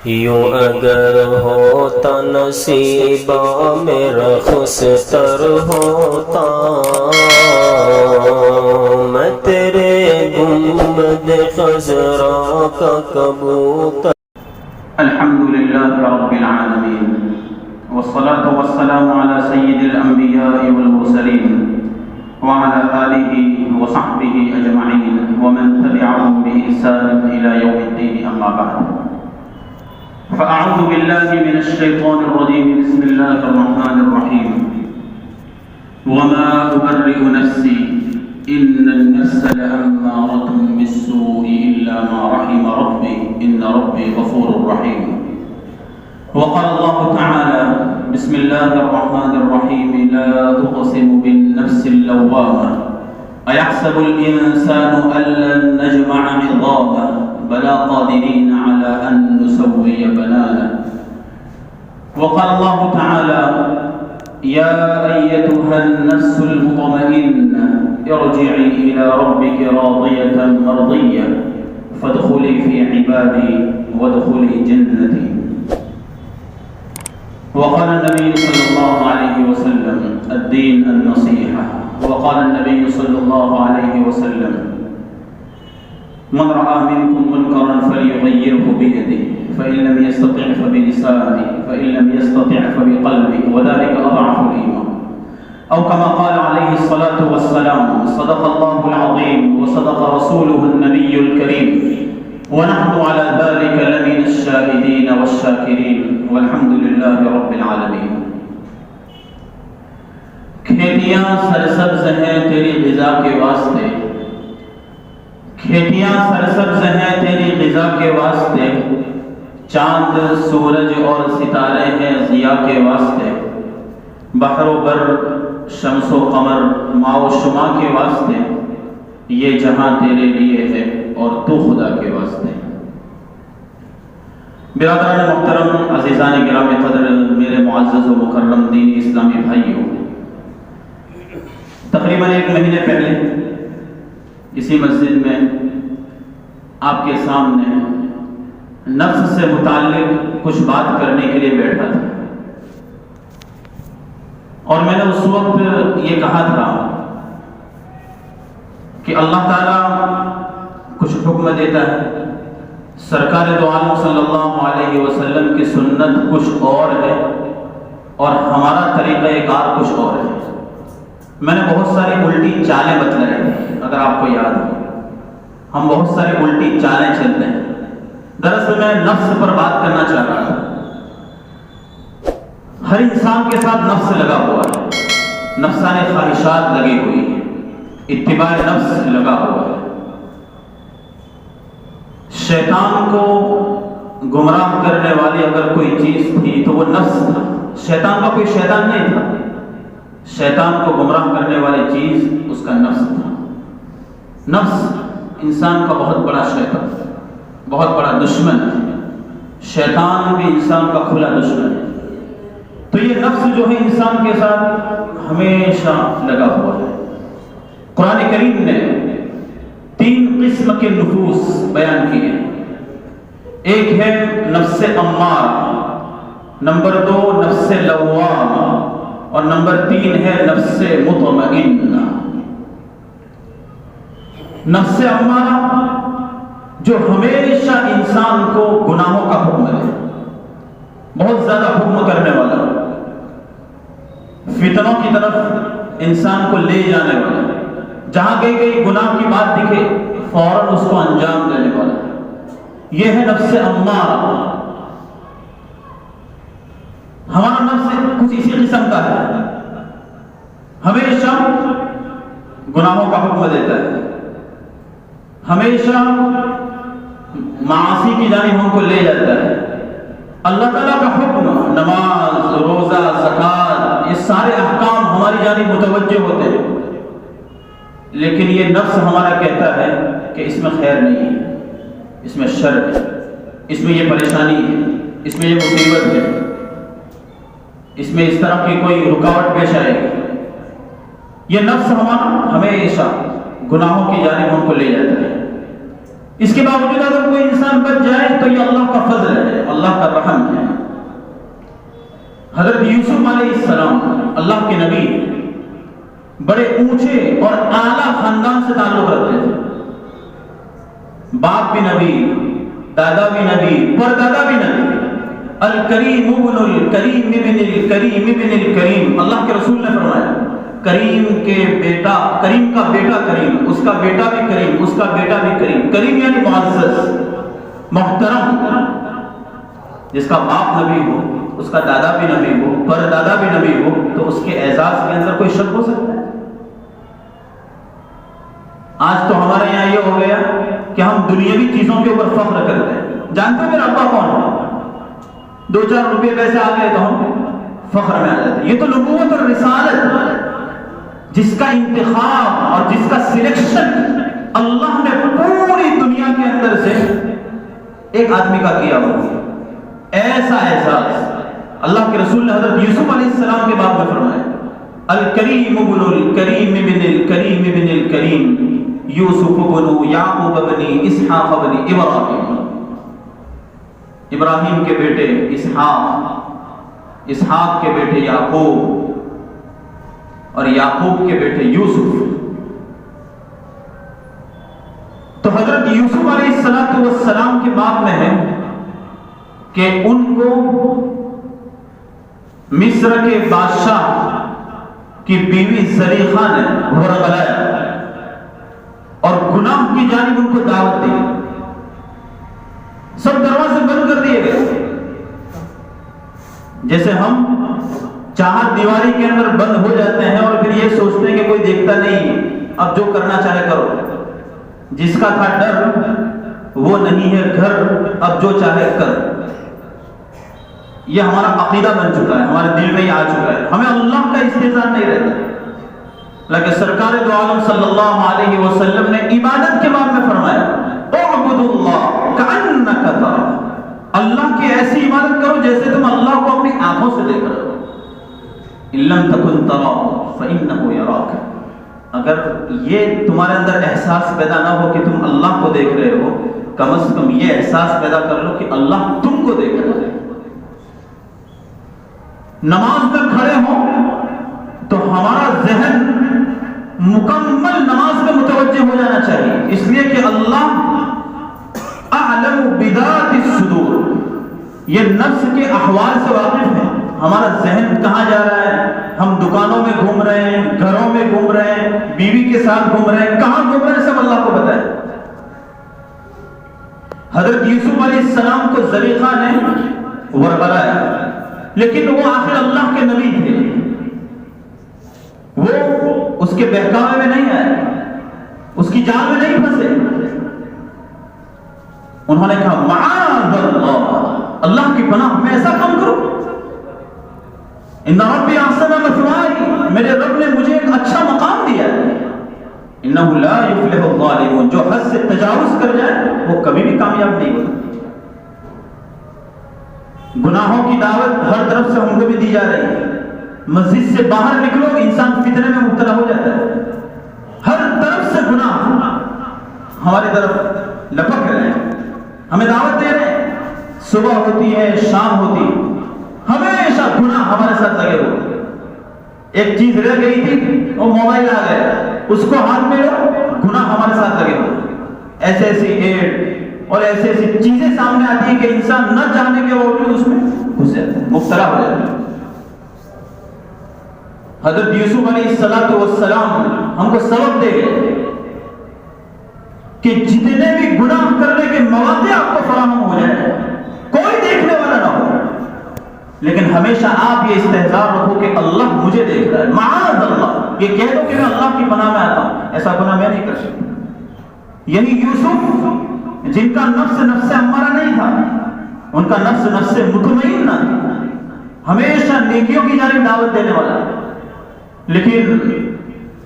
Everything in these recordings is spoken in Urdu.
یوں اگر ہوتا نصیبہ میرا خستر ہوتا، میں تیرے گنبد خضرا کا کبوتر۔ الحمدللہ رب العالمین، والصلاة والسلام على سید الانبیاء والمرسلین وعلى آلہ وصحبہ اجمعین ومن تبعهم بإحسان إلى یوم الدین، اما بعد، فأعوذ باللہ من الشیطان الرجیم، بسم اللہ الرحمن الرحیم، وما أبرئ نفسی إن النفس لأمارة بالسوء إلا ما رحم ربي إن ربي غفور رحيم. وقال الله تعالى بسم الله الرحمن الرحيم لا أقسم بالنفس اللوامة أيحسب الإنسان أن لن نجمع عظامه بلى قادرين على أن نسوي بنانه. وقال الله تعالى يا أيتها النفس المطمئنة ارجعي إلى ربك راضية مرضية فادخلي في عبادي وادخلي جنتي. وقال النبي صلى الله عليه وسلم الدين النصيحة. وقال النبي صلى الله عليه وسلم من رأى منكم منكرا فليغيره بيده فإن لم يستطع فبلسانه فإن لم يستطع فبقلبه وذلك أضعف الإيمان. أو كما قال عليه الصلاة والسلام صدق الله العظيم وصدق رسوله النبي الكريم ونحن على ذلك لمن الشاهدين والشاكرين والحمد لله رب العالمين. کھیتیاں سرسبز ہیں تیری غذا کے واسطے، کھیتیاں سرسبز ہیں تیری غذا کے واسطے، چاند سورج اور ستارے ہیں ضیاء کے واسطے، بحر و بر شمس و قمر ماء و شما کے واسطے، یہ جہاں تیرے لیے ہے اور تو خدا کے واسطے. برادران محترم، عزیزان گرامی قدر، میرے معزز و مکرم دینی اسلامی بھائیوں، تقریباً 1 مہینے پہلے اسی مسجد میں آپ کے سامنے نفس سے متعلق کچھ بات کرنے کے لیے بیٹھا تھا، اور میں نے اس وقت یہ کہا تھا کہ اللہ تعالیٰ کچھ حکم دیتا ہے، سرکار دو عالم صلی اللہ علیہ وسلم کی سنت کچھ اور ہے اور ہمارا طریقہ کار کچھ اور ہے. میں نے بہت ساری الٹی چالیں بتلائی ہیں، اگر آپ کو یاد ہو ہم بہت ساری الٹی چالیں چلتے ہیں. دراصل میں نفس پر بات کرنا چاہ رہا تھا. ہر انسان کے ساتھ نفس لگا ہوا ہے، نفسانی خواہشات لگی ہوئی ہیں، اتباع نفس لگا ہوا ہے. شیطان کو گمراہ کرنے والی اگر کوئی چیز تھی تو وہ نفس تھا. شیطان کا کوئی شیطان نہیں تھا، شیطان کو گمراہ کرنے والی چیز اس کا نفس تھا. نفس انسان کا بہت بڑا شیطان، بہت بڑا دشمن ہے. شیطان بھی انسان کا کھلا دشمن ہے. تو یہ نفس جو ہے انسان کے ساتھ ہمیشہ لگا ہوا ہے. قرآن کریم نے 3 قسم کے نفوس بیان کیے. ایک ہے نفس امارہ، نمبر 2 نفس لوامہ، اور نمبر 3 ہے نفس مطمئنہ. نفس امارہ جو ہمیشہ انسان کو گناہوں کا حکم دے، بہت زیادہ حکم کرنے والا، فتنوں کی طرف انسان کو لے جانے والا، جہاں گئی گناہ کی بات دکھے فوراً اس کو انجام دینے والا. یہ ہے نفس امارہ. ہمارا نفس کچھ اسی قسم کا ہے، ہمیشہ گناہوں کا حکم دیتا ہے، ہمیشہ معاصی کی جانب ہم کو لے جاتا ہے. اللہ تعالیٰ کا حکم، نماز، روزہ، زکوٰۃ، یہ سارے احکام ہماری جانب متوجہ ہوتے ہیں، لیکن یہ نفس ہمارا کہتا ہے کہ اس میں خیر نہیں ہے، اس میں شر ہے، اس میں یہ پریشانی ہے، اس میں یہ مصیبت ہے، اس میں اس طرح کی کوئی رکاوٹ پیش آئے گی. یہ نفس ہمارا ہمیشہ گناہوں کی جانب ہم کو لے جاتا ہے. اس کے باوجود اگر کوئی انسان بچ جائے تو یہ اللہ کا فضل ہے، اللہ کا رحم ہے۔ حضرت یوسف علیہ السلام اللہ کے نبی بڑے اونچے اور اعلیٰ خاندان سے تعلق رکھتے تھے، باپ بھی نبی، دادا بھی نبی، پردادا بھی نبی۔ الکریم ابن الکریم ابن الکریم ابن الکریم، اللہ کے رسول نے فرمایا کریم کے بیٹا، کریم کا بیٹا کریم، اس کا بیٹا بھی کریم، اس کا بیٹا بھی کریم۔ کریم یعنی معزز، محترم۔ جس کا باپ نبی ہو، اس کا دادا بھی نبی ہو، پردادا بھی نبی ہو، تو اس کے اعزاز کے اندر کوئی شک ہو سکتا ہے؟ آج تو ہمارے یہاں یہ ہو گیا کہ ہم دنیاوی چیزوں کے اوپر فخر کرتے ہیں۔ جانتے ہو میرا ابا کون ہے؟ 2-4 روپے پیسے آ گئے تو ہم فخر میں آ جاتے ہیں۔ یہ تو نبوت اور رسالت، جس کا انتخاب اور جس کا سلیکشن اللہ نے پوری دنیا کے اندر سے ایک آدمی کا کیا ہوا، ایسا احساس اللہ کے رسول نے حضرت یوسف علیہ السلام کے باب میں فرمایا الکریم ابن الکریم ابن الکریم ابن الکریم یوسف ابن یعقوب ابن اسحاق ابن ابراہیم۔ ابراہیم کے بیٹے اسحاق، اسحاق کے بیٹے یعقوب، اور یعقوب کے بیٹے یوسف۔ تو حضرت یوسف علیہ السلام کے باب میں ہے کہ ان کو مصر کے بادشاہ کی بیوی زلیخا نے ورغلایا اور گناہ کی جانب ان کو دعوت دی۔ سب دروازے بند کر دیے گئے، جیسے ہم چار دیواری کے اندر بند ہو جاتے ہیں اور پھر یہ سوچتے ہیں کہ کوئی دیکھتا نہیں، اب جو کرنا چاہے کرو۔ جس کا تھا ڈر وہ نہیں ہے گھر، اب جو چاہے کر۔ یہ ہمارا عقیدہ بن چکا ہے، ہمارے دل میں یہ آ چکا ہے، ہمیں اللہ کا استحضار نہیں رہتا۔ لیکن سرکار دو عالم صلی اللہ علیہ وسلم نے عبادت کے باب میں فرمایا اعبد اللہ کأنک تراہ، اللہ کی ایسی عبادت کرو جیسے تم اللہ کو اپنی آنکھوں سے دیکھ رہے ہو۔ ان لم تکن تراہ فإنہ یراک، اگر یہ تمہارے اندر احساس پیدا نہ ہو کہ تم اللہ کو دیکھ رہے ہو، کم از کم یہ احساس پیدا کر لو کہ اللہ تم کو دیکھ رہا ہے۔ نماز میں کھڑے ہوں تو ہمارا ذہن مکمل نماز میں متوجہ ہو جانا چاہیے، اس لیے کہ اللہ اعلم بذات الصدور، یہ نفس کے احوال سے واقف ہے۔ ہمارا ذہن کہاں جا رہا ہے، ہم دکانوں میں گھوم رہے ہیں، گھروں میں گھوم رہے ہیں، بیوی کے ساتھ گھوم رہے ہیں، کہاں گھوم رہے ہیں، سب اللہ کو پتہ ہے۔ حضرت یوسف علیہ السلام کو زلیخا نے ورغلایا، لیکن وہ آخر اللہ کے نبی تھے، وہ اس کے بہکاوے میں نہیں آئے، اس کی جال میں نہیں پھنسے۔ انہوں نے کہا معاذ اللہ، اللہ کی پناہ، میں ایسا کام کروں؟ ان ربی احسن مثوائی، میرے رب نے مجھے ایک اچھا مقام دیا ہے۔ انہ لا یفلح الظالمون، جو حد سے تجاوز کر جائے وہ کبھی بھی کامیاب نہیں ہوتا۔ گناہوں کی دعوت ہر طرف سے ہم کو بھی دی جا رہی ہے، مسجد سے باہر نکلو انسان فتنے میں مبتلا ہو جاتا ہے، ہر طرف سے گناہ ہماری طرف لپک رہے ہیں، ہمیں دعوت دے رہے ہیں، صبح ہوتی ہے شام ہوتی ہے، ہمیشہ گناہ ہمارے ساتھ لگے ہوئے۔ ایک چیز رہ گئی تھی، وہ موبائل آ گیا، اس کو ہاتھ میں لو، گناہ ہمارے ساتھ لگے ہوئے۔ ایسے ایسی ایڈ اور ایسی ایسی چیزیں سامنے آتی ہیں کہ انسان نہ جانے کے باوجود اس میں گھس جاتا ہے، مبتلا ہو جاتا ہے۔ حضرت یوسف علیہ السلام ہم کو سبق دے گئے کہ جتنے بھی گناہ کرنے کے مواقع آپ کو فراہم ہو جائے، کوئی دیکھنے والا نہ ہو، لیکن ہمیشہ آپ یہ استحضار رکھو کہ اللہ مجھے دیکھ رہا ہے۔ معاذ اللہ، یہ کہہ دو کہ میں اللہ کی پناہ میں آتا ہوں، ایسا گناہ میں نہیں کر سکتا۔ یعنی یوسف جن کا نفس امارہ نہیں تھا، ان کا نفس مطمئن نہ تھا، ہمیشہ نیکیوں کی جانب دعوت دینے والا، لیکن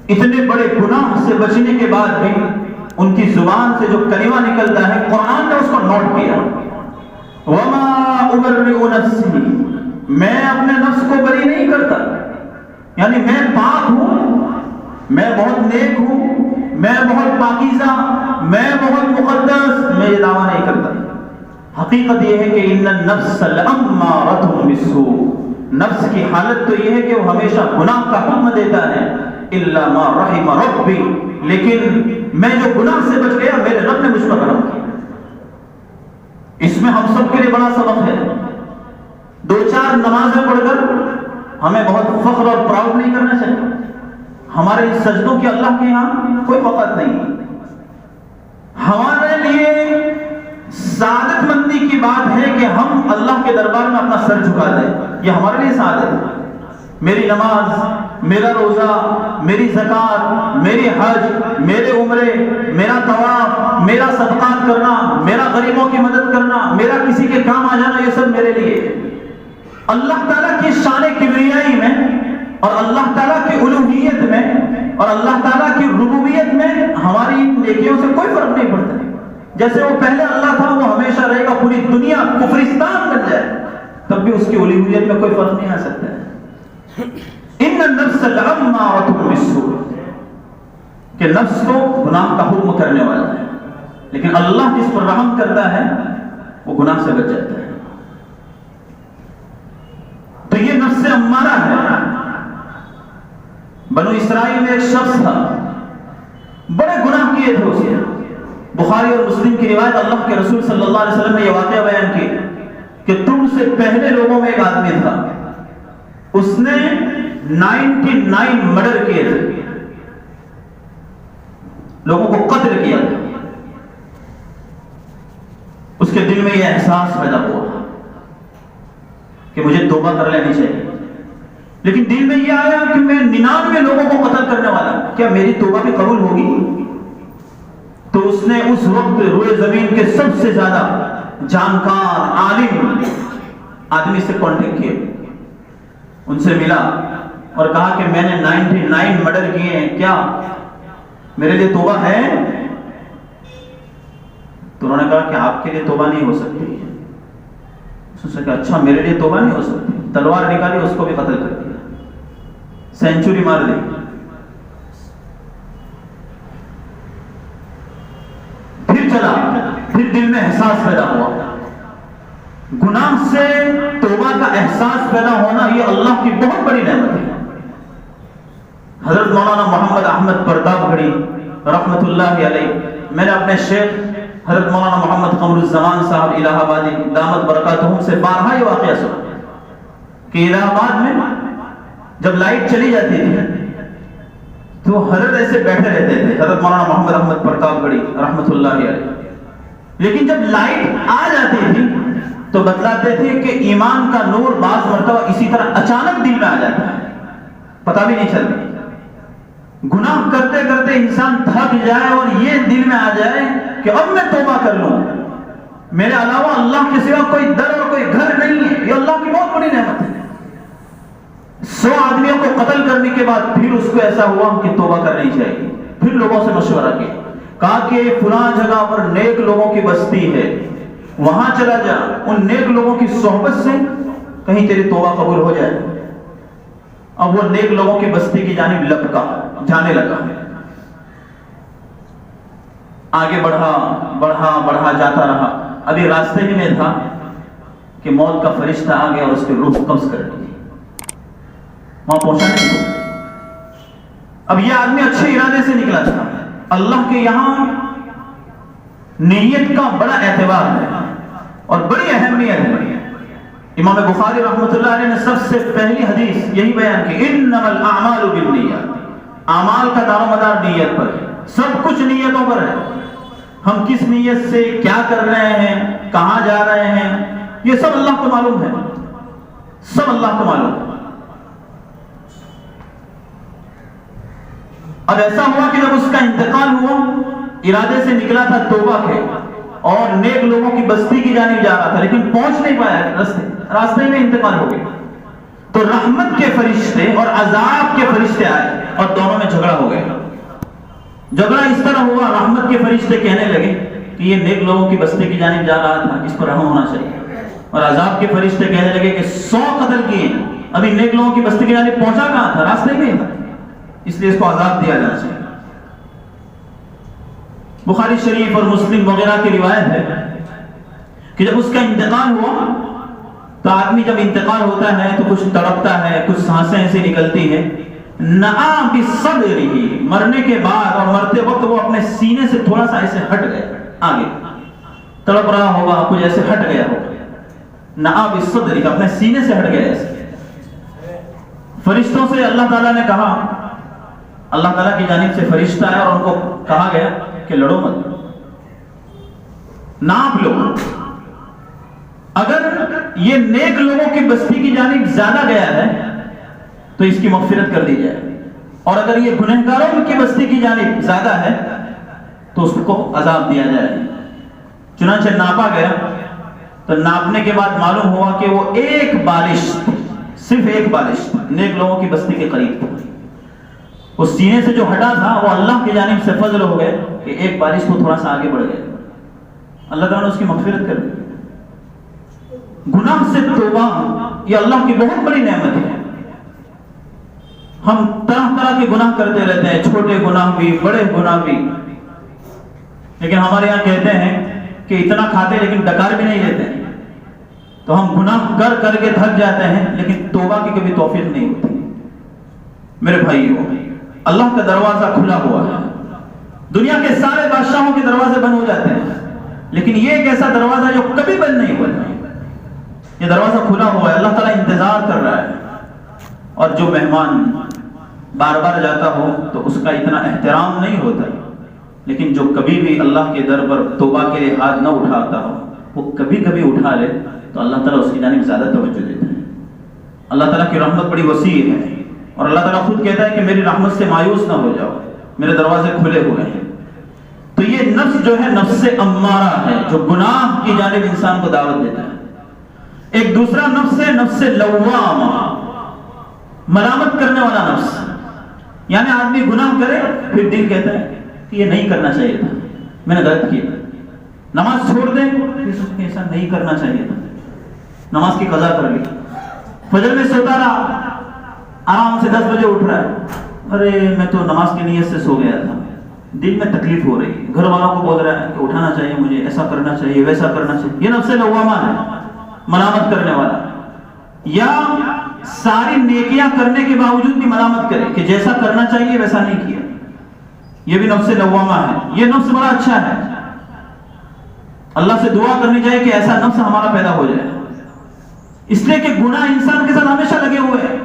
اتنے بڑے گناہ سے بچنے کے بعد بھی ان کی زبان سے جو کلمہ نکلتا ہے، قرآن نے اس کو نوٹ کیا، وَمَا أُبَرِّئُ نَفْسِي، میں اپنے نفس کو بری نہیں کرتا، یعنی میں پاک ہوں، میں بہت نیک ہوں، میں بہت پاکیزہ، میں بہت مقدس، میں یہ دعویٰ نہیں کرتا۔ حقیقت یہ ہے کہ ان النفس لامارۃ بالسوء، نفس کی حالت تو یہ ہے کہ وہ ہمیشہ گناہ کا حکم دیتا ہے، الا ما رحم ربی، لیکن میں جو گناہ سے بچ گیا میرے رب نے مجھ پر رحم کیا۔ اس میں ہم سب کے لیے بڑا سبق ہے۔ 2-4 نمازیں پڑھ کر ہمیں بہت فخر اور پراؤڈ نہیں کرنا چاہیے۔ ہمارے اس سجدوں کی اللہ کے یہاں کوئی وقت نہیں ہے۔ ہمارے لیے سعادت مندی کی بات ہے کہ ہم اللہ کے دربار میں اپنا سر جھکا دیں، یہ ہمارے لیے سعادت ہے۔ میری نماز، میرا روزہ، میری زکوٰۃ، میری حج، میرے عمرے، میرا طواف، میرا صدقات کرنا، میرا غریبوں کی مدد کرنا، میرا کسی کے کام آ جانا، یہ سب میرے لیے۔ اللہ تعالیٰ کی شان کبریائی میں اور اللہ تعالیٰ کی الوہیت میں اور اللہ تعالیٰ کی ربوبیت میں ہماری نیکیوں سے کوئی فرق نہیں پڑتا۔ جیسے وہ پہلے اللہ تھا وہ ہمیشہ رہے گا، پوری دنیا کفرستان بن جائے تب بھی اس کی الوہیت میں کوئی فرق نہیں آ سکتا ہے۔ ان النفس لامارۃ بالسوء، کہ نفس کو گناہ کا حکم کرنے والا ہے، لیکن اللہ جس پر رحم کرتا ہے وہ گناہ سے بچ جاتا ہے۔ تو یہ نفس امارہ ہے۔ بنو اسرائیل میں ایک شخص تھا، بڑے گناہ کیے تھے اس نے۔ بخاری اور مسلم کی روایت، اللہ کے رسول صلی اللہ علیہ وسلم نے یہ واقعہ بیان کی کہ تم سے پہلے لوگوں میں ایک آدمی تھا، اس نے 99 مرڈر کیے تھے، لوگوں کو قتل کیا تھا۔ اس کے دل میں یہ احساس پیدا ہوا کہ مجھے توبہ کر لینی چاہیے، لیکن دل میں یہ آیا کہ میں 99 لوگوں کو قتل کرنے والا، کیا میری توبہ بھی قبول ہوگی؟ تو اس نے اس وقت روئے زمین کے سب سے زیادہ جانکار عالم آدمی سے کانٹیکٹ کیا، ان سے ملا اور کہا کہ میں نے 99 مرڈر کیے ہیں، کیا میرے لیے توبہ ہے؟ تو انہوں نے کہا کہ آپ کے لیے توبہ نہیں ہو سکتی۔ اس نے کہا اچھا میرے لیے توبہ نہیں ہو سکتی، تلوار نکالی اس کو بھی قتل کر دیا، سینچری مار دی۔ پھر چلا، پھر دل میں احساس پیدا ہوا، گناہ سے توبہ کا احساس پیدا ہونا یہ اللہ کی بہت بڑی نعمت ہے۔ حضرت مولانا محمد احمد پرتاپ گھڑی رحمت اللہ علیہ، میں نے اپنے شیخ حضرت مولانا محمد قمر الزمان صاحب الہ آبادی دامت برکاتہم سے بارہا یہ واقعہ سنا کہ الہ آباد میں جب لائٹ چلی جاتی تھی تو حضرت ایسے بیٹھے رہتے تھے، حضرت مولانا محمد احمد پرتاپ گھڑی رحمت اللہ علیہ، لیکن جب لائٹ آ جاتی تھی تو بتلاتے تھے کہ ایمان کا نور بعض مرتبہ اسی طرح اچانک دل میں آ جاتا ہے، پتہ بھی نہیں چلتا۔ گناہ کرتے کرتے انسان تھک جائے اور یہ دل میں آ جائے کہ اب میں توبہ کر لوں، میرے علاوہ اللہ کے سوا کوئی در اور کوئی گھر نہیں ہے، یہ اللہ کی بہت بڑی نعمت ہے۔ 100 آدمیوں کو قتل کرنے کے بعد پھر اس کو ایسا ہوا کہ توبہ کرنی چاہیے، پھر لوگوں سے مشورہ کیا، کہا کہ فلاں جگہ پر نیک لوگوں کی بستی ہے، وہاں چلا جا، ان نیک لوگوں کی صحبت سے کہیں تیری توبہ قبول ہو جائے۔ اب وہ نیک لوگوں کی بستی کی جانب لپکا، جانے لگا، آگے بڑھا بڑھا بڑھا جاتا رہا، ابھی راستے ہی میں تھا کہ موت کا فرشتہ آ گیا اور اس کی روح قبض کر لی، وہاں پہنچا نہیں۔ اب یہ آدمی اچھے ارادے سے نکلا تھا، اللہ کے یہاں نیت کا بڑا اعتبار ہے اور بڑی اہمیت ہے۔ امام بخاری رحمۃ اللہ علیہ نے سب سے پہلی حدیث یہی بیان کی، انما الاعمال بالنیات، اعمال کا دار و مدار نیت پر ہے، سب کچھ نیتوں پر ہے۔ ہم کس نیت سے کیا کر رہے ہیں، کہاں جا رہے ہیں، یہ سب اللہ کو معلوم ہے، سب اللہ کو معلوم ہے۔ اب ایسا ہوا کہ جب اس کا انتقال ہوا، ارادے سے نکلا تھا توبہ کے اور نیک لوگوں کی بستی کی جانب جا رہا تھا، لیکن پہنچ نہیں پایا، راستے میں انتقال ہو گیا۔ تو رحمت کے فرشتے اور عذاب کے فرشتے آئے اور دونوں میں جھگڑا ہو گیا۔ جھگڑا اس طرح ہوا، رحمت کے فرشتے کہنے لگے کہ یہ نیک لوگوں کی بستی کی جانب جا رہا تھا، اس پر رحم ہونا چاہیے، اور عذاب کے فرشتے کہنے لگے کہ 100 قتل کیے، ابھی نیک لوگوں کی بستی کی جانب پہنچا کہاں تھا، راستے میں تھا، اس لیے اس کو عذاب دیا جانا چاہیے۔ بخاری شریف اور مسلم وغیرہ کی روایت ہے کہ جب اس کا انتقال ہوا تو آدمی جب انتقال ہوتا ہے تو کچھ تڑپتا ہے، کچھ سانسیں ایسے نکلتی ہیں. نعا بصدرہ، مرنے کے بعد اور مرتے وقت وہ اپنے سینے سے تھوڑا سا ایسے ہٹ گئے، آگے تڑپ رہا ہوگا، کچھ ایسے ہٹ گیا ہوگا. نعا بصدرہ، اپنے سینے سے ہٹ گیا ایسے. فرشتوں سے اللہ تعالیٰ نے کہا، اللہ تعالیٰ کی جانب سے فرشتہ ہے اور ان کو کہا گیا کہ لڑو مت، ناپ لو. اگر یہ نیک لوگوں کی بستی کی جانب زیادہ گیا ہے تو اس کی مغفرت کر دی جائے، اور اگر یہ گنہگاروں کی بستی کی جانب زیادہ ہے تو اس کو عذاب دیا جائے. چنانچہ ناپا گیا تو ناپنے کے بعد معلوم ہوا کہ وہ ایک بالش، صرف ایک بالش نیک لوگوں کی بستی کے قریب تھا. اس سینے سے جو ہٹا تھا وہ اللہ کی جانب سے فضل ہو گئے کہ ایک بالش کو تھوڑا سا آگے بڑھ گئے. اللہ تعالیٰ نے اس کی مغفرت کر دی. گناہ سے توبہ یہ اللہ کی بہت بڑی نعمت ہے. ہم طرح طرح کے گناہ کرتے رہتے ہیں، چھوٹے گناہ بھی، بڑے گناہ بھی، لیکن ہمارے یہاں کہتے ہیں کہ اتنا کھاتے لیکن ڈکار بھی نہیں لیتے. تو ہم گناہ کر کر کے تھک جاتے ہیں لیکن توبہ کی کبھی توفیق نہیں ہوتی. میرے بھائیو، اللہ کا دروازہ کھلا ہوا ہے. دنیا کے سارے بادشاہوں کے دروازے بند ہو جاتے ہیں، لیکن یہ ایک ایسا دروازہ جو کبھی بند نہیں ہوا. یہ دروازہ کھلا ہوا ہے، اللہ تعالیٰ انتظار کر رہا ہے. اور جو مہمان بار بار جاتا ہو تو اس کا اتنا احترام نہیں ہوتا، لیکن جو کبھی بھی اللہ کے در پر توبہ کے لیے ہاتھ نہ اٹھاتا ہو، وہ کبھی کبھی اٹھا لے تو اللہ تعالیٰ اس کی جانب زیادہ توجہ دیتا ہے. اللہ تعالیٰ کی رحمت بڑی وسیع ہے، اور اللہ تعالیٰ خود کہتا ہے کہ میری رحمت سے مایوس نہ ہو جاؤ، میرے دروازے کھلے ہوئے ہیں. تو یہ نفس جو ہے نفس امارہ ہے، جو گناہ کی جانب انسان کو دعوت دیتا ہے. ایک دوسرا نفس ہے نفس لوامہ، ملامت کرنے والا نفس. یعنی آدمی گناہ کرے پھر دل کہتا ہے کہ یہ نہیں کرنا چاہیے تھا، میں نے غلط کیا. نماز چھوڑ دیں پھر سوچتے ہیں ایسا نہیں کرنا چاہیے تھا، نماز کی قضا کر لی. فجر میں سوتا رہا، آرام سے 10 بجے اٹھ رہا ہے، ارے میں تو نماز کی نیت سے سو گیا تھا، دل میں تکلیف ہو رہی ہے، گھر والوں کو بول رہا ہے کہ اٹھانا چاہیے مجھے، ایسا کرنا چاہیے، ویسا کرنا چاہیے. یہ نفس لوامہ ہے، ملامت کرنے والا. یا ساری نیکیاں کرنے کے باوجود بھی ملامت کرے کہ جیسا کرنا چاہیے ویسا نہیں کیا، یہ بھی نفس لوامہ ہے. یہ نفس بڑا اچھا ہے، اللہ سے دعا کرنی چاہیے کہ ایسا نفس ہمارا پیدا ہو جائے. اس لیے کہ گناہ انسان کے ساتھ ہمیشہ لگے ہوئے ہیں.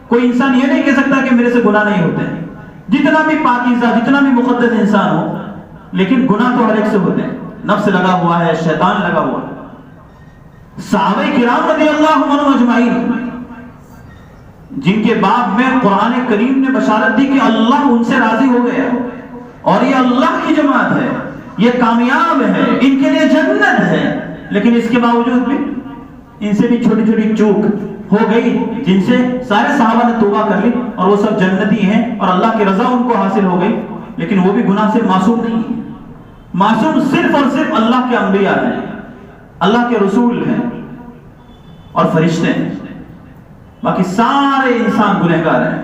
کوئی انسان یہ نہیں کہہ سکتا کہ میرے سے گناہ نہیں ہوتے ہیں، جتنا بھی پاکیزہ، جتنا بھی مقدس انسان ہو، لیکن گناہ تو ہر ایک سے ہوتے ہیں. نفس لگا ہوا ہے، شیطان لگا ہوا ہے. صحابہ کرام رضی اللہ عنہم اجمعین، جن کے باب میں قرآن کریم نے بشارت دی کہ اللہ ان سے راضی ہو گیا اور یہ اللہ کی جماعت ہے، یہ کامیاب ہے، ان کے لیے جنت ہے، لیکن اس کے باوجود بھی ان سے بھی چھوٹی چھوٹی چوک ہو گئی جن سے سارے صحابہ نے توبہ کر لی اور وہ سب جنتی ہیں اور اللہ کی رضا ان کو حاصل ہو گئی. لیکن وہ بھی گناہ سے معصوم نہیں ہے. معصوم صرف اور صرف اللہ کے انبیاء ہیں، اللہ کے رسول ہیں اور فرشتے ہیں، باقی سارے انسان گنہگار ہیں.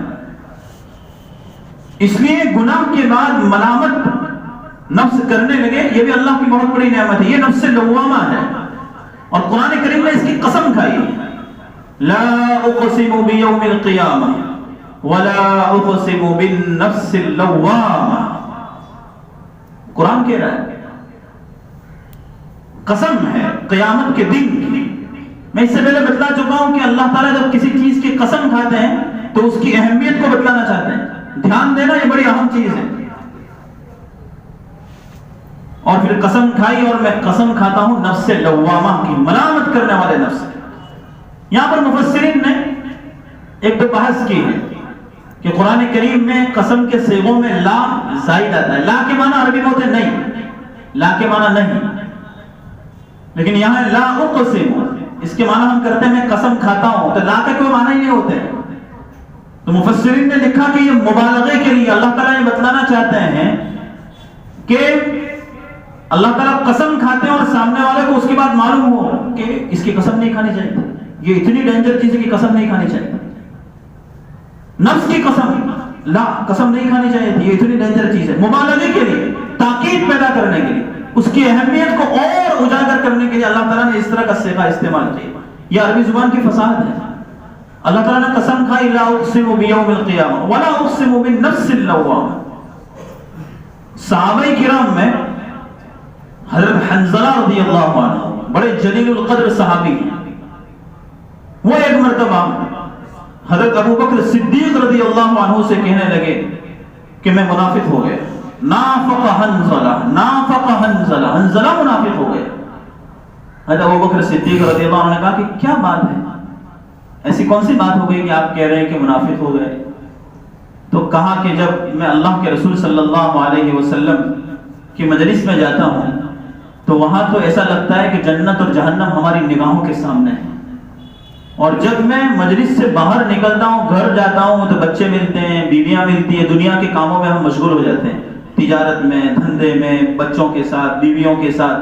اس لیے گناہ کے بعد ملامت نفس کرنے لگے، یہ بھی اللہ کی بہت بڑی نعمت ہے. یہ نفس لوامہ ہے اور قرآن کریم نے اس کی قسم کھائی، لا اقسم بیوم القیامہ ولا اقسم بالنفس اللوامہ. قرآن کہہ رہا ہے قسم ہے قیامت کے دن کی. میں اس سے پہلے بتلا چکا ہوں کہ اللہ تعالیٰ جب کسی چیز کی قسم کھاتے ہیں تو اس کی اہمیت کو بتلانا چاہتے ہیں. دھیان دینا، یہ بڑی اہم چیز ہے. اور پھر قسم کھائی، اور میں قسم کھاتا ہوں نفس لوامہ کی، ملامت کرنے والے نفس. یہاں پر مفسرین نے ایک دو بحث کی ہے کہ قرآن کریم میں قسم کے صیغوں میں لا زائد آتا ہے. لا کے معنی عربی میں ہوتے نہیں، لا کے معنی نہیں، لیکن یہاں لا اقسم، اس کے معنی ہم کرتے ہیں میں قسم کھاتا ہوں، تو لا کا کوئی معنی ہی نہیں ہوتے. تو مفسرین نے لکھا کہ یہ مبالغے کے لیے اللہ تعالیٰ یہ بتلانا چاہتے ہیں کہ اللہ تعالیٰ قسم کھاتے ہیں اور سامنے والے کو اس کے بعد معلوم ہو کہ اس کی قسم نہیں کھانی چاہیے، یہ اتنی ڈینجر چیز ہے کہ قسم نہیں کھانی چاہیے. نفس کی قسم، لا قسم نہیں کھانی چاہیے تھی، یہ اتنی ڈینجر چیز ہے. مبالغے کے لیے، تاکید پیدا کرنے کے لیے، اس کی اہمیت کو اور اجاگر کرنے کے لیے اللہ تعالیٰ نے اس طرح کا صیغہ استعمال کیا. یہ عربی زبان کی فصاحت ہے. اللہ تعالیٰ نے قسم کھائی لا اقسم بیوم القیامہ ولا اقسم بالنفس اللوامہ. صحابہ کرام میں حضرت حنظلہ رضی اللہ عنہ بڑے جلیل القدر صحابی ہیں. وہ ایک مرتبہ حضرت ابو بکر صدیق رضی اللہ عنہ سے کہنے لگے کہ میں منافق ہو گیا. نافق حنظلہ نافق حنظلہ، حنظلہ منافق ہو گیا. حضرت ابو بکر صدیق رضی اللہ عنہ نے کہا کہ کیا بات ہے، ایسی کون سی بات ہو گئی کہ آپ کہہ رہے ہیں کہ منافق ہو گئے؟ تو کہا کہ جب میں اللہ کے رسول صلی اللہ علیہ وسلم کی مجلس میں جاتا ہوں تو وہاں تو ایسا لگتا ہے کہ جنت اور جہنم ہماری نگاہوں کے سامنے ہے، اور جب میں مجلس سے باہر نکلتا ہوں، گھر جاتا ہوں تو بچے ملتے ہیں، بیویاں ملتی ہیں، دنیا کے کاموں میں ہم مشغول ہو جاتے ہیں، تجارت میں، دھندے میں، بچوں کے ساتھ، بیویوں کے ساتھ،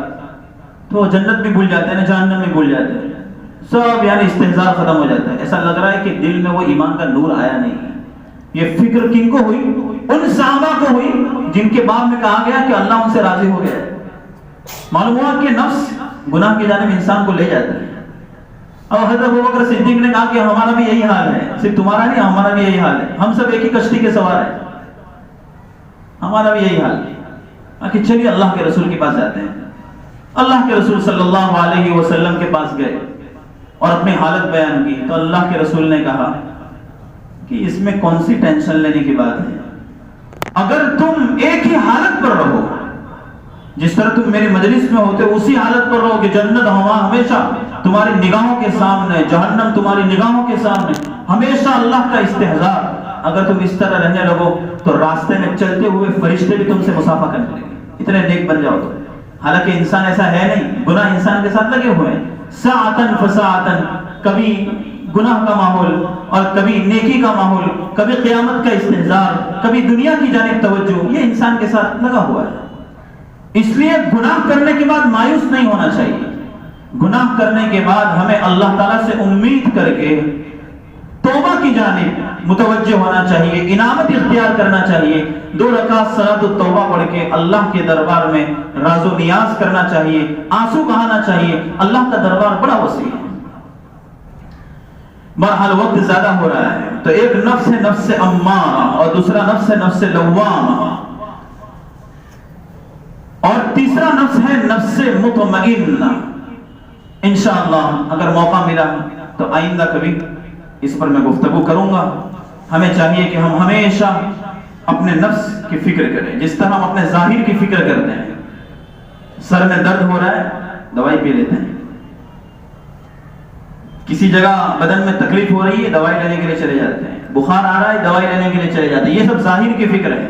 تو جنت بھی بھول جاتے ہیں، جہنم بھی بھول جاتے ہیں، سب یعنی استحضار ختم ہو جاتا ہے. ایسا لگ رہا ہے کہ دل میں وہ ایمان کا نور آیا نہیں. یہ فکر کن کو ہوئی؟ ان صحابہ کو ہوئی جن کے باب میں کہا گیا کہ اللہ ان سے راضی ہو گیا. معلوم ہوا کہ نفس گناہ کی جانب انسان کو لے جاتا ہے. اور حضرت ابوبکر صدیق نے کہا کہ ہمارا بھی یہی حال ہے، صرف تمہارا نہیں، ہمارا بھی یہی حال ہے، ہم سب ایک ہی کشتی کے سوار ہیں، ہمارا بھی یہی حال ہے. کہ چلیے اللہ کے رسول کے پاس جاتے ہیں. اللہ کے رسول صلی اللہ علیہ وسلم کے پاس گئے اور اپنی حالت بیان کی. تو اللہ کے رسول نے کہا کہ اس میں کون سی ٹینشن لینے کی بات ہے، اگر تم ایک ہی حالت پر رہو، جس طرح تم میری مجلس میں ہوتے اسی حالت پر رہو کہ جنت ہمیشہ تمہاری نگاہوں کے سامنے، جہنم تمہاری نگاہوں کے سامنے، ہمیشہ اللہ کا استحضار، اگر تم اس طرح رہنے لگو تو راستے میں چلتے ہوئے فرشتے بھی تم سے مصافحہ کرنے لگے، اتنے نیک بن جاؤ تو. حالانکہ انسان ایسا ہے نہیں، گناہ انسان کے ساتھ لگے ہوئے ہیں، ساعتن فساعتن، کبھی گناہ کا ماحول اور کبھی نیکی کا ماحول، کبھی قیامت کا استحضار، کبھی دنیا کی جانب توجہ، یہ انسان کے ساتھ لگا ہوا ہے. اس لیے گناہ کرنے کے بعد مایوس نہیں ہونا چاہیے. گناہ کرنے کے بعد ہمیں اللہ تعالیٰ سے امید کر کے توبہ کی جانب متوجہ ہونا چاہیے، انابت اختیار کرنا چاہیے. 2 رکعت صلاۃ التوبہ پڑھ کے اللہ کے دربار میں راز و نیاز کرنا چاہیے، آنسو بہانا چاہیے. اللہ کا دربار بڑا وسیع ہے. بہرحال وقت زیادہ ہو رہا ہے، تو ایک نفس ہے نفس امارہ اور دوسرا نفس ہے نفس لوامہ، اور تیسرا نفس ہے نفس مطمئنہ. انشاءاللہ اگر موقع ملا تو آئندہ کبھی اس پر میں گفتگو کروں گا. ہمیں چاہیے کہ ہم ہمیشہ اپنے نفس کی فکر کریں، جس طرح ہم اپنے ظاہر کی فکر کرتے ہیں. سر میں درد ہو رہا ہے، دوائی پی لیتے ہیں. کسی جگہ بدن میں تکلیف ہو رہی ہے، دوائی لینے کے لیے چلے جاتے ہیں. بخار آ رہا ہے، دوائی لینے کے لیے چلے جاتے ہیں. یہ سب ظاہر کی فکر ہے.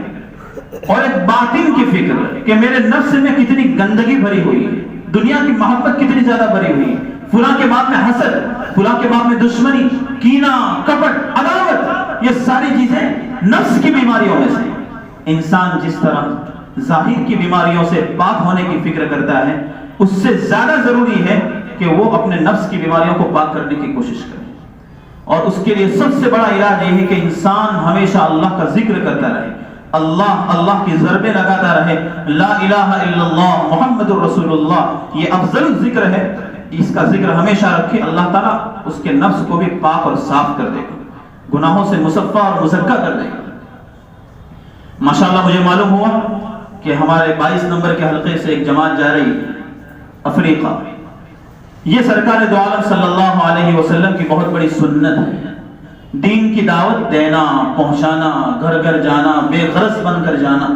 اور ایک باطن کی فکر کہ میرے نفس میں کتنی گندگی بھری ہوئی ہے، دنیا کی محبت کتنی زیادہ بھری ہوئی، فلاں کے باب میں حسد، فلاں کے باب میں دشمنی، کینہ، کپٹ، عداوت، یہ ساری چیزیں نفس کی بیماریوں میں سے. انسان جس طرح ظاہر کی بیماریوں سے پاک ہونے کی فکر کرتا ہے، اس سے زیادہ ضروری ہے کہ وہ اپنے نفس کی بیماریوں کو پاک کرنے کی کوشش کرے. اور اس کے لیے سب سے بڑا علاج یہ ہے کہ انسان ہمیشہ اللہ کا ذکر کرتا رہے، اللہ کی ضربیں لگاتا رہے. لا الہ الا اللہ محمد الرسول اللہ، یہ افضل ذکر ہے. اس کا ذکر ہمیشہ رکھے، اللہ تعالیٰ اس کے نفس کو بھی پاک اور صاف کر دے گا، گناہوں سے مصفہ اور مزکہ کر دے گا. ماشاءاللہ مجھے معلوم ہوا کہ ہمارے 22 نمبر کے حلقے سے ایک جماعت جا رہی ہے افریقہ. یہ سرکار دو عالم صلی اللہ علیہ وسلم کی بہت بڑی سنت ہے، دین کی دعوت دینا، پہنچانا، گھر گھر جانا، بے غرض بن کر جانا.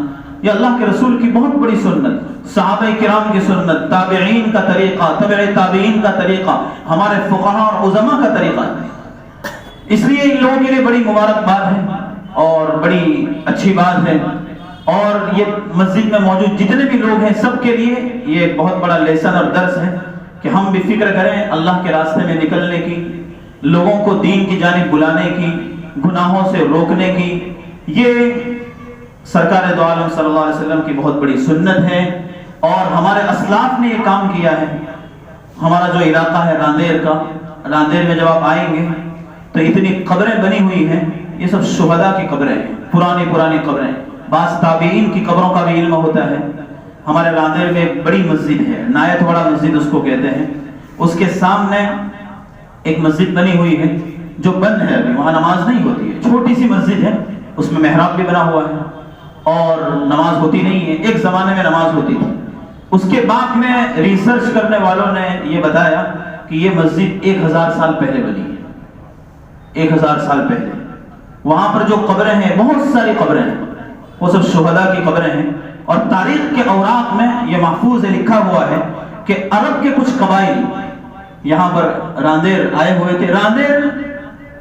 یہ اللہ کے رسول کی بہت بڑی سنت، صحابہ کرام کی سنت، تابعین کا طریقہ، تبع تابعین کا طریقہ، ہمارے فقہاء اور علماء کا طریقہ ہے. اس لیے ان لوگوں کے لیے بڑی مبارکباد ہے اور بڑی اچھی بات ہے. اور یہ مسجد میں موجود جتنے بھی لوگ ہیں سب کے لیے یہ بہت بڑا لیسن اور درس ہے کہ ہم بھی فکر کریں اللہ کے راستے میں نکلنے کی، لوگوں کو دین کی جانب بلانے کی، گناہوں سے روکنے کی. یہ سرکار دو عالم صلی اللہ علیہ وسلم کی بہت بڑی سنت ہے اور ہمارے اسلاف نے یہ کام کیا ہے. ہمارا جو علاقہ ہے راندیر کا، راندیر میں جب آپ آئیں گے تو اتنی قبریں بنی ہوئی ہیں، یہ سب شہداء کی قبریں ہیں، پرانی قبریں. بعض تابعین کی قبروں کا بھی علم ہوتا ہے، ہمارے راندیر میں ایک بڑی مسجد ہے، نایت واڑا مسجد اس کو کہتے ہیں، اس کے سامنے ایک مسجد بنی ہوئی ہے جو بند ہے، ابھی وہاں نماز نہیں ہوتی ہے، چھوٹی سی مسجد ہے، اس میں محراب بھی بنا ہوا ہے اور نماز ہوتی نہیں ہے، ایک زمانے میں نماز ہوتی تھی۔ اس کے بعد میں ریسرچ کرنے والوں نے یہ بتایا کہ یہ مسجد 1000 سال پہلے بنی ہے، 1000 سال پہلے۔ وہاں پر جو قبریں ہیں، بہت ساری قبریں ہیں، وہ سب شہداء کی قبریں ہیں، اور تاریخ کے اوراق میں یہ محفوظ ہے، لکھا ہوا ہے کہ عرب کے کچھ قبائل یہاں پر راندیر آئے ہوئے تھے۔ راندیر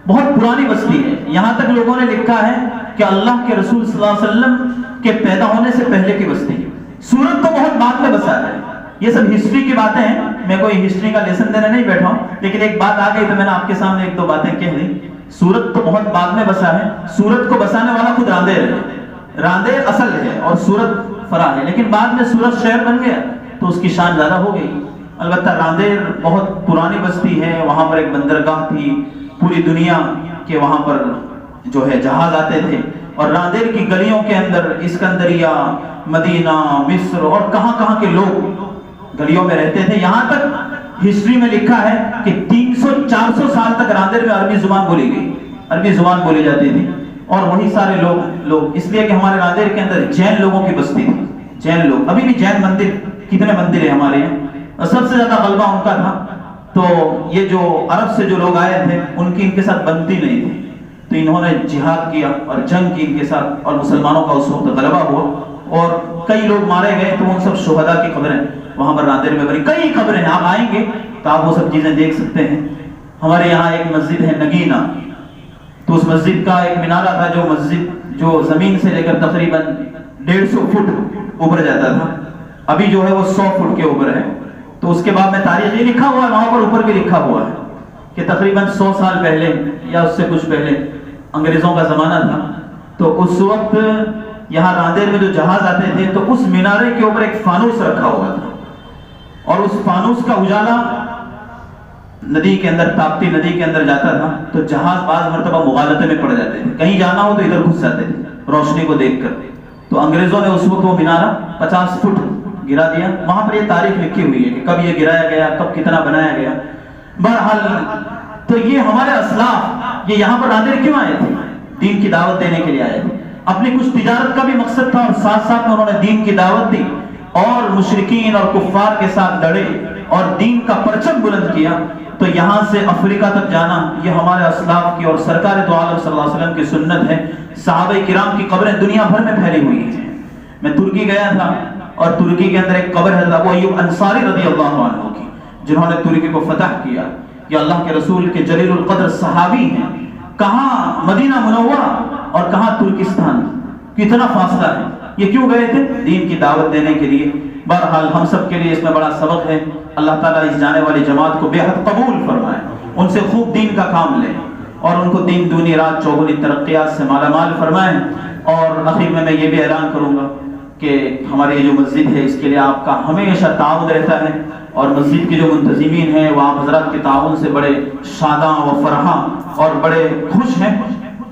بہت پرانی بستی ہے، یہاں تک لوگوں نے لکھا ہے کہ اللہ کے رسول صلی اللہ علیہ وسلم کے پیدا ہونے سے پہلے کی بستی ہے۔ سورت تو بہت بعد میں بسا ہے، یہ سب ہسٹری کی باتیں ہیں، میں کوئی ہسٹری کا لیسن دینے نہیں بیٹھا ہوں، لیکن ایک بات آ گئی تو میں نے آپ کے سامنے ایک دو باتیں کہہ دی۔ سورت تو بہت بعد میں بسا ہے، سورت کو بسانے والا خود راندیر ہے، راندیر اصل ہے اور سورت فرع ہے، لیکن بعد میں سورت شہر بن گیا تو اس کی شان زیادہ ہو گئی۔ البتہ راندیر بہت پرانی بستی ہے، وہاں پر ایک بندرگاہ تھی، پوری دنیا کے وہاں پر جو ہے جہاز آتے تھے، اور راندیر کی گلیوں کے اندر اسکندریہ، مدینہ، مصر اور کہاں کہاں کے لوگ گلیوں میں رہتے تھے۔ یہاں تک ہسٹری میں لکھا ہے کہ 300-400 سال تک راندیر میں عربی زبان بولی گئی، عربی زبان بولی جاتی تھی، اور وہی سارے لوگ اس لیے کہ ہمارے راندیر کے اندر جین لوگوں کی بستی تھی، جین لوگ، ابھی بھی جین مندر، کتنے مندر ہیں ہمارے یہاں، اور سب سے زیادہ غلبہ ان کا تھا۔ تو یہ جو عرب سے جو لوگ آئے تھے ان کی ان کے ساتھ بنتی نہیں تھی، تو انہوں نے جہاد کیا اور جنگ کی ان کے ساتھ، اور مسلمانوں کا اس وقت غلبہ ہوا اور کئی لوگ مارے گئے، تو ان سب شہداء کی قبریں وہاں پر راندیر میں بنی، کئی قبریں ہیں، آپ آئیں گے تو آپ وہ سب چیزیں دیکھ سکتے ہیں۔ ہمارے یہاں ایک مسجد ہے نگینہ، تو اس مسجد کا ایک مینارہ تھا جو زمین سے لے کر تقریباً 150 فٹ اوپر جاتا تھا، ابھی جو ہے وہ 100 فٹ کے اوپر ہے۔ تو اس کے بعد میں تاریخ یہ لکھا ہوا ہے، وہاں پر اوپر بھی لکھا ہوا ہے کہ تقریباً 100 سال پہلے یا اس سے کچھ پہلے انگریزوں کا زمانہ تھا، تو اس وقت یہاں راندیر میں جو جہاز آتے تھے تو اس مینارے کے اوپر ایک فانوس رکھا ہوا تھا، اور اس فانوس کا اجالا ندی کے اندر، تاپتی ندی کے اندر جاتا تھا، تو جہاز بعض مرتبہ مغالطے میں پڑ جاتے تھے، کہیں جانا ہو تو ادھر گھس جاتے تھے روشنی کو دیکھ کر۔ تو انگریزوں نے اس وقت وہ مینارہ 50 فٹ گرا دیا، وہاں پر یہ تاریخ لکھی ہوئی ہے کہ کب یہ گرایا گیا، کب کتنا بنایا گیا۔ بہرحال تو یہ ہمارے اسلاف یہ یہاں پر راندیر کیوں آئے تھے؟ دین کی دعوت دینے کے لیے آئے تھے، اپنی کچھ تجارت کا بھی مقصد تھا، اور ساتھ ساتھ میں انہوں نے دین کی دعوت دی اور مشرکین اور کفار کے ساتھ لڑے اور دین کا پرچم بلند کیا۔ تو یہاں سے افریقہ تک جانا یہ ہمارے اسلاف کی اور سرکار دو عالم صلی اللہ علیہ وسلم کی سنت ہے۔ صحابہ کرام کی قبریں دنیا بھر میں پھیلی ہوئی ہیں۔ میں ترکی گیا تھا، اور ترکی کے اندر ایک قبر ہے ابو ایوب انصاری رضی اللہ عنہ کی، جنہوں نے ترکی کو فتح کیا، یہ اللہ کے رسول کے جلیل القدر صحابی ہیں۔ کہاں مدینہ منورہ اور کہاں ترکستان، کتنا فاصلہ ہے، یہ کیوں گئے تھے؟ دین کی دعوت دینے کے لیے۔ بہرحال ہم سب کے لیے اس میں بڑا سبق ہے، اللہ تعالیٰ اس جانے والی جماعت کو بے حد قبول فرمائے، ان سے خوب دین کا کام لیں اور ان کو دین دونی رات چوگنی ترقیات سے مالا مال فرمائیں۔ اور آخر میں یہ بھی اعلان کروں گا کہ ہماری یہ جو مسجد ہے اس کے لیے آپ کا ہمیشہ تعاون رہتا ہے، اور مسجد کے جو منتظمین ہیں وہ آپ حضرات کے تعاون سے بڑے شاداں و فرحاں اور بڑے خوش ہیں۔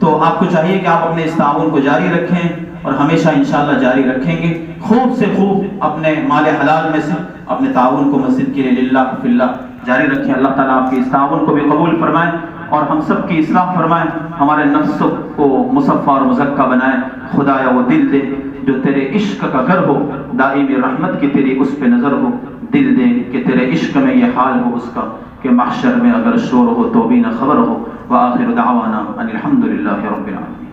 تو آپ کو چاہیے کہ آپ اپنے اس تعاون کو جاری رکھیں اور ہمیشہ انشاءاللہ جاری رکھیں گے۔ خوب سے خوب اپنے مال حلال میں سے اپنے تعاون کو مسجد کے لیے للہ فی اللہ جاری رکھیں۔ اللہ تعالیٰ آپ کے اس تعاون کو بھی قبول فرمائیں اور ہم سب کی اصلاح فرمائیں، ہمارے نفس کو مصفا اور مزکہ بنائیں۔ خدایا وہ دل دے جو تیرے عشق کا گھر ہو، دائم رحمت کی تیری اس پہ نظر ہو، دل دے کہ تیرے عشق میں یہ حال ہو اس کا کہ محشر میں اگر شور ہو تو بھی نہ خبر ہو۔ وآخر دعوانا ان الحمد للہ رب العالمین۔